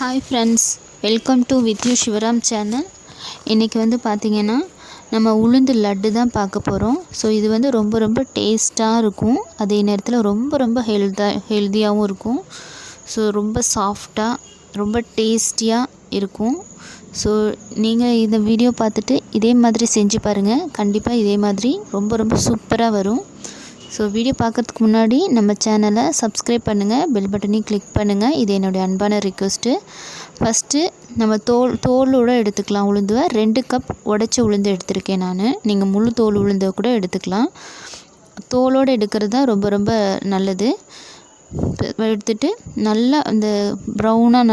Hi friends, welcome to with you Sivaram channel. இன்றைக்கி வந்து பார்த்திங்கன்னா நம்ம உளுந்து லட்டு தான் பார்க்க போகிறோம். ஸோ இது வந்து ரொம்ப ரொம்ப டேஸ்ட்டாக இருக்கும், அதே நேரத்தில் ரொம்ப ரொம்ப ஹெல்த்தியாகவும் இருக்கும். ஸோ ரொம்ப சாஃப்டாக ரொம்ப டேஸ்டியாக இருக்கும். ஸோ நீங்கள் இந்த வீடியோ பார்த்துட்டு இதே மாதிரி செஞ்சு பாருங்கள். கண்டிப்பாக இதே மாதிரி ரொம்ப ரொம்ப சூப்பராக வரும். ஸோ வீடியோ பார்க்குறதுக்கு முன்னாடி நம்ம சேனலை சப்ஸ்கிரைப் பண்ணுங்கள், பெல் பட்டனையும் கிளிக் பண்ணுங்கள். இது என்னுடைய அன்பான ரிக்வெஸ்ட்டு. ஃபஸ்ட்டு நம்ம தோலோடு எடுத்துக்கலாம். உளுந்துவை 2 கப் உடச்ச உளுந்து எடுத்திருக்கேன் நான். நீங்கள் முழு தோல் உளுந்தை கூட எடுத்துக்கலாம். தோலோடு எடுக்கிறது தான் ரொம்ப ரொம்ப நல்லது. எடுத்துட்டு நல்லா அந்த ப்ரௌனாக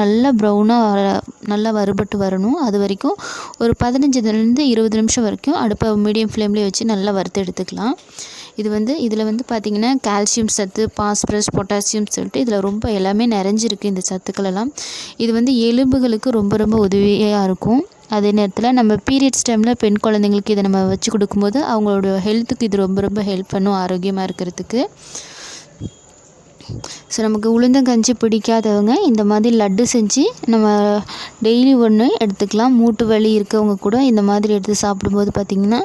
நல்லா வறுபட்டு வரணும். அது வரைக்கும் ஒரு 15லேருந்து 20 நிமிஷம் வரைக்கும் அடுப்பை மீடியம் ஃப்ளேம்லேயே வச்சு நல்லா வறுத்து எடுத்துக்கலாம். இதில் வந்து பார்த்திங்கன்னா கால்சியம் சத்து, பாஸ்பரஸ், பொட்டாசியம் சொல்லிட்டு இதில் ரொம்ப எல்லாமே நிறைஞ்சிருக்கு இந்த சத்துக்களெல்லாம். இது வந்து எலும்புகளுக்கு ரொம்ப ரொம்ப உதவியாக இருக்கும். அதே நேரத்தில் நம்ம பீரியட்ஸ் டைமில் பெண் குழந்தைங்களுக்கு இதை நம்ம வச்சு கொடுக்கும்போது அவங்களோட ஹெல்த்துக்கு இது ரொம்ப ரொம்ப ஹெல்ப் பண்ணும், ஆரோக்கியமாக இருக்கிறதுக்கு. ஸோ நமக்கு உளுந்தங்கஞ்சி பிடிக்காதவங்க இந்த மாதிரி லட்டு செஞ்சு நம்ம டெய்லி ஒன்று எடுத்துக்கலாம். மூட்டு வலி இருக்கவங்க கூட இந்த மாதிரி எடுத்து சாப்பிடும்போது பார்த்திங்கன்னா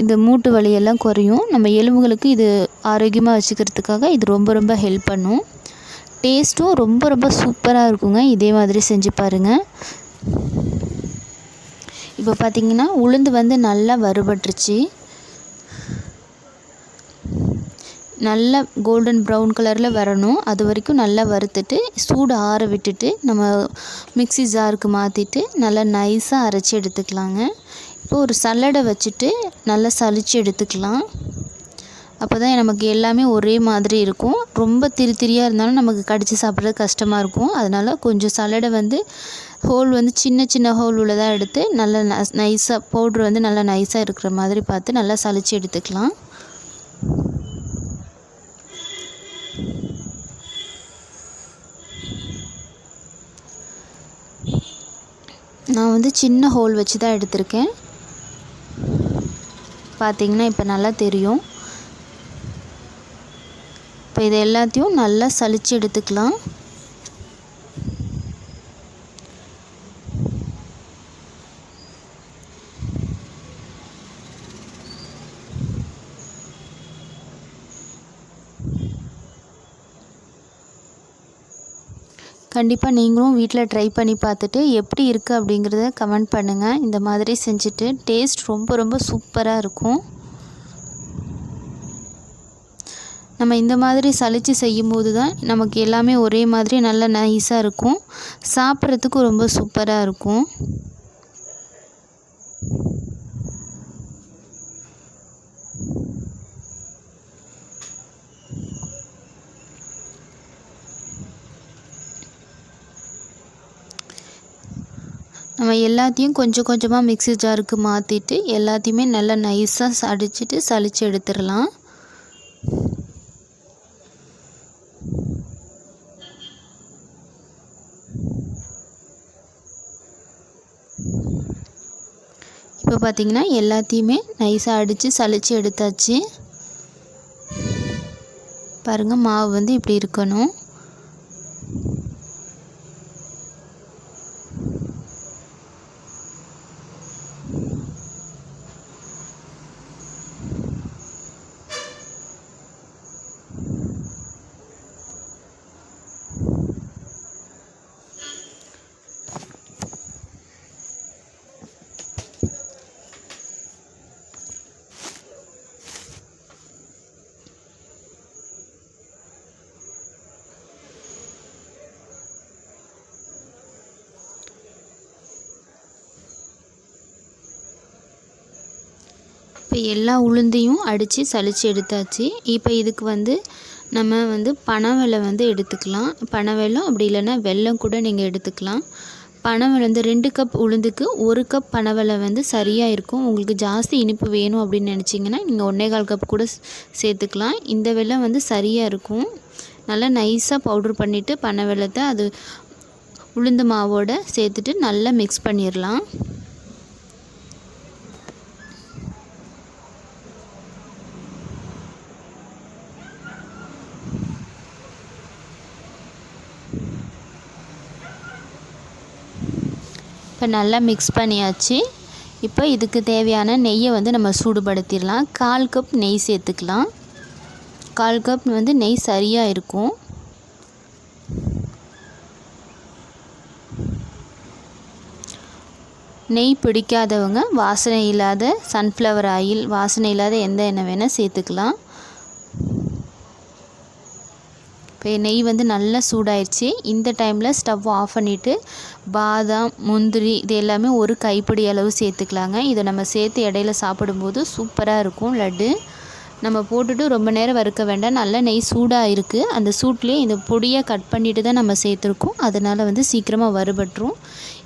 இந்த மூட்டு வலியெல்லாம் குறையும். நம்ம எலும்புகளுக்கு இது ஆரோக்கியமாக வச்சுக்கிறதுக்காக இது ரொம்ப ரொம்ப ஹெல்ப் பண்ணும். டேஸ்ட்டும் ரொம்ப ரொம்ப சூப்பராக இருக்குங்க. இதே மாதிரி செஞ்சு பாருங்கள். இப்போ பார்த்திங்கன்னா உளுந்து வந்து நல்லா வறுபட்டுருச்சு. நல்லா கோல்டன் ப்ரௌன் கலரில் வரணும். அது வரைக்கும் நல்லா வறுத்துட்டு சூடு ஆற விட்டுட்டு நம்ம மிக்ஸி ஜாருக்கு மாற்றிட்டு நல்லா நைஸாக அரைச்சி எடுத்துக்கலாங்க. இப்போ ஒரு சல்லடை வச்சுட்டு நல்லா சலித்து எடுத்துக்கலாம். அப்போ தான் நமக்கு எல்லாமே ஒரே மாதிரி இருக்கும். ரொம்ப திரியாக இருந்தாலும் நமக்கு கடித்து சாப்பிட்றது கஷ்டமாக இருக்கும். அதனால் கொஞ்சம் சல்லடை வந்து ஹோல் வந்து சின்ன சின்ன ஹோல் உள்ளதாக எடுத்து நல்லா நைஸாக பவுட்ரு வந்து நல்லா நைஸாக இருக்கிற மாதிரி பார்த்து நல்லா சலித்து எடுத்துக்கலாம். நான் வந்து சின்ன ஹோல் வச்சு தான் எடுத்திருக்கேன். பார்த்திங்கன்னா இப்போ நல்லா தெரியும். இப்போ இது எல்லாத்தையும் நல்லா சலித்து எடுத்துக்கலாம். கண்டிப்பாக நீங்களும் வீட்டில் ட்ரை பண்ணி பார்த்துட்டு எப்படி இருக்குது அப்படிங்கிறத கமெண்ட் பண்ணுங்கள். இந்த மாதிரி செஞ்சுட்டு டேஸ்ட் ரொம்ப ரொம்ப சூப்பராக இருக்கும். நம்ம இந்த மாதிரி சலித்து செய்யும்போது தான் நமக்கு எல்லாமே ஒரே மாதிரி நல்லா நைஸாக இருக்கும். சாப்பிட்றதுக்கும் ரொம்ப சூப்பராக இருக்கும். நம்ம எல்லாத்தையும் கொஞ்சம் கொஞ்சமாக மிக்ஸி ஜாருக்கு மாற்றிட்டு எல்லாத்தையுமே நல்லா நைஸாக அடிச்சுட்டு சலித்து எடுத்துடலாம். இப்போ பார்த்திங்கன்னா எல்லாத்தையுமே நைஸாக அடித்து சலித்து எடுத்தாச்சு. பாருங்கள், மாவு வந்து இப்படி இருக்கணும். இப்போ எல்லா உளுந்தையும் அடித்து சலித்து எடுத்தாச்சு. இப்போ இதுக்கு வந்து நம்ம வந்து பனவெல்லம் வந்து எடுத்துக்கலாம். பனவெல்லம் அப்படி இல்லைன்னா வெல்லம் கூட நீங்கள் எடுத்துக்கலாம். பனவெல்லம் வந்து 2 கப் உளுந்துக்கு 1 கப் பனவெல்லம் வந்து சரியாக இருக்கும். உங்களுக்கு ஜாஸ்தி இனிப்பு வேணும் அப்படின்னு நினச்சிங்கன்னா நீங்கள் 1.25 கப் கூட சேர்த்துக்கலாம். இந்த வெல்லம் வந்து சரியாக இருக்கும். நல்லா நைஸாக பவுட்ரு பண்ணிவிட்டு பனவெல்லத்தை அது உளுந்து மாவோடு சேர்த்துட்டு நல்லா மிக்ஸ் பண்ணிடலாம். இப்போ நல்லா மிக்ஸ் பண்ணியாச்சு. இப்போ இதுக்கு தேவையான நெய்யை வந்து நம்ம சூடுபடுத்திடலாம். 1/4 கப் நெய் சேர்த்துக்கலாம். 1/4 கப் வந்து நெய் சரியாக இருக்கும். நெய் பிடிக்காதவங்க வாசனை இல்லாத சன்ஃப்ளவர் ஆயில், வாசனை இல்லாத எந்த எண்ணெய் வேணால் சேர்த்துக்கலாம். இப்போ நெய் வந்து நல்லா சூடாயிடுச்சு. இந்த டைமில் ஸ்டவ் ஆஃப் பண்ணிவிட்டு பாதாம், முந்திரி இது எல்லாமே ஒரு கைப்பிடி அளவு சேர்த்துக்கலாங்க. இதை நம்ம சேர்த்து இடையில சாப்பிடும்போது சூப்பராக இருக்கும் லட்டு. நம்ம போட்டுட்டு ரொம்ப நேரம் வறுக்க வேண்டாம். நல்லா நெய் சூடாக இருக்குது. அந்த சூட்லேயே இந்த பொடியை கட் பண்ணிவிட்டு தான் நம்ம சேர்த்துருக்கோம். அதனால் வந்து சீக்கிரமாக வறுபட்டுரும்.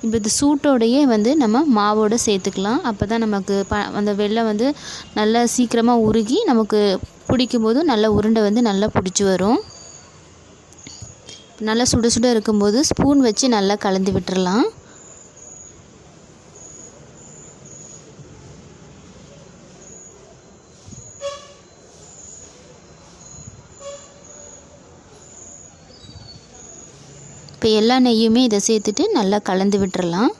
இப்போ இந்த சூட்டோடையே வந்து நம்ம மாவோடு சேர்த்துக்கலாம். அப்போ தான் நமக்கு அந்த வெல்லம் வந்து நல்லா சீக்கிரமாக உருகி நமக்கு பிடிக்கும்போது நல்லா உருண்டை வந்து நல்லா பிடிச்சி வரும். நல்லா சுட சுட இருக்கும்போது ஸ்பூன் வச்சு நல்லா கலந்து விட்டுறலாம். இப்போ எல்லா நெய்யுமே இதை சேர்த்துட்டு நல்லா கலந்து விட்டுறலாம்.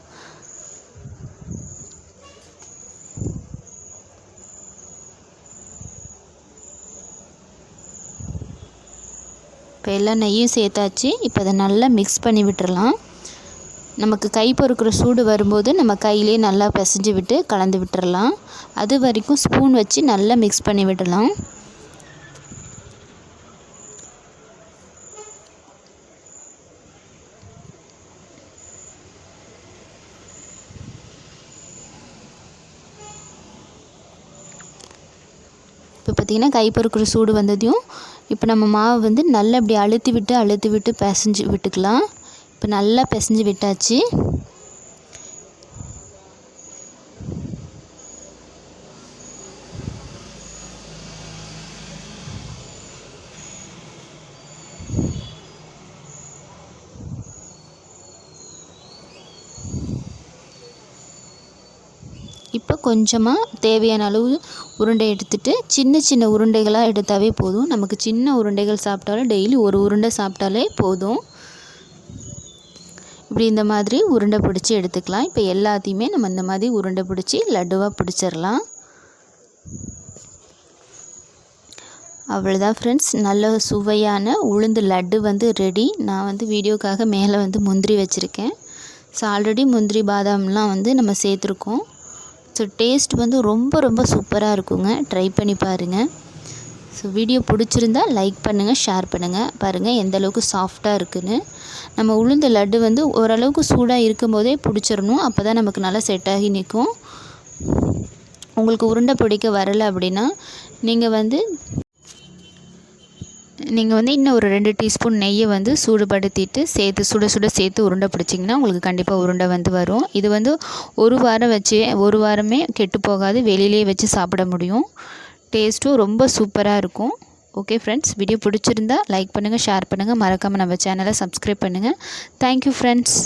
இப்போ எல்லா நெய்யும் சேர்த்தாச்சு. இப்போ அதை நல்லா மிக்ஸ் பண்ணி விட்டுறலாம். நமக்கு கை பொறுக்கிற சூடு வரும்போது நம்ம கையிலே நல்லா பிசைஞ்சு விட்டு கலந்து விட்டுறலாம். அது வரைக்கும் ஸ்பூன் வச்சு நல்லா மிக்ஸ் பண்ணி விடலாம். இப்போ பார்த்திங்கன்னா கை பொறுக்கிற சூடு வந்ததையும் இப்போ நம்ம மாவு வந்து நல்லா இப்படி அழுத்தி விட்டு பிசைஞ்சு விட்டுக்கலாம். இப்போ நல்லா பிசைஞ்சு விட்டாச்சு. இப்போ கொஞ்சமாக தேவையான அளவு உருண்டை எடுத்துகிட்டு சின்ன உருண்டைகளாக எடுத்தாவே போதும். நமக்கு சின்ன உருண்டைகள் சாப்பிட்டாலும் டெய்லி ஒரு உருண்டை சாப்பிட்டாலே போதும். இப்படி இந்த மாதிரி உருண்டை பிடிச்சி எடுத்துக்கலாம். இப்போ எல்லாத்தையுமே நம்ம இந்த மாதிரி உருண்டை பிடிச்சி லட்டுவாக பிடிச்சிடலாம். அவ்வளோதான் ஃப்ரெண்ட்ஸ், நல்ல சுவையான உளுந்து லட்டு வந்து ரெடி. நான் வந்து வீடியோக்காக மேலே வந்து முந்திரி வச்சுருக்கேன். ஸோ ஆல்ரெடி முந்திரி பாதாம்லாம் வந்து நம்ம சேர்த்துருக்கோம். ஸோ டேஸ்ட் வந்து ரொம்ப சூப்பராக இருக்குங்க. ட்ரை பண்ணி பாருங்கள். ஸோ வீடியோ பிடிச்சிருந்தா லைக் பண்ணுங்கள், ஷேர் பண்ணுங்கள். பாருங்கள் எந்த அளவுக்கு சாஃப்டாக இருக்குதுன்னு. நம்ம உளுந்த லட்டு வந்து ஓரளவுக்கு சூடாக இருக்கும் போதே பிடிச்சிடணும். அப்போ தான் நமக்கு நல்லா செட் ஆகி நிற்கும். உங்களுக்கு உருண்டை பிடிக்க வரலை அப்படின்னா நீங்கள் வந்து இன்னும் ஒரு 2 டீஸ்பூன் நெய்யை வந்து சூடுபடுத்திட்டு சுட சேர்த்து உருண்டை பிடிச்சிங்கன்னா உங்களுக்கு கண்டிப்பாக உருண்டை வந்து வரும். இது வந்து ஒரு வாரமே கெட்டு போகாது. வெளியிலே வச்சு சாப்பிட முடியும். டேஸ்ட்டும் ரொம்ப சூப்பராக இருக்கும். ஓகே ஃப்ரெண்ட்ஸ், வீடியோ பிடிச்சிருந்தா லைக் பண்ணுங்கள், ஷேர் பண்ணுங்கள். மறக்காமல் நம்ம சேனலை சப்ஸ்கிரைப் பண்ணுங்கள். Thank you friends.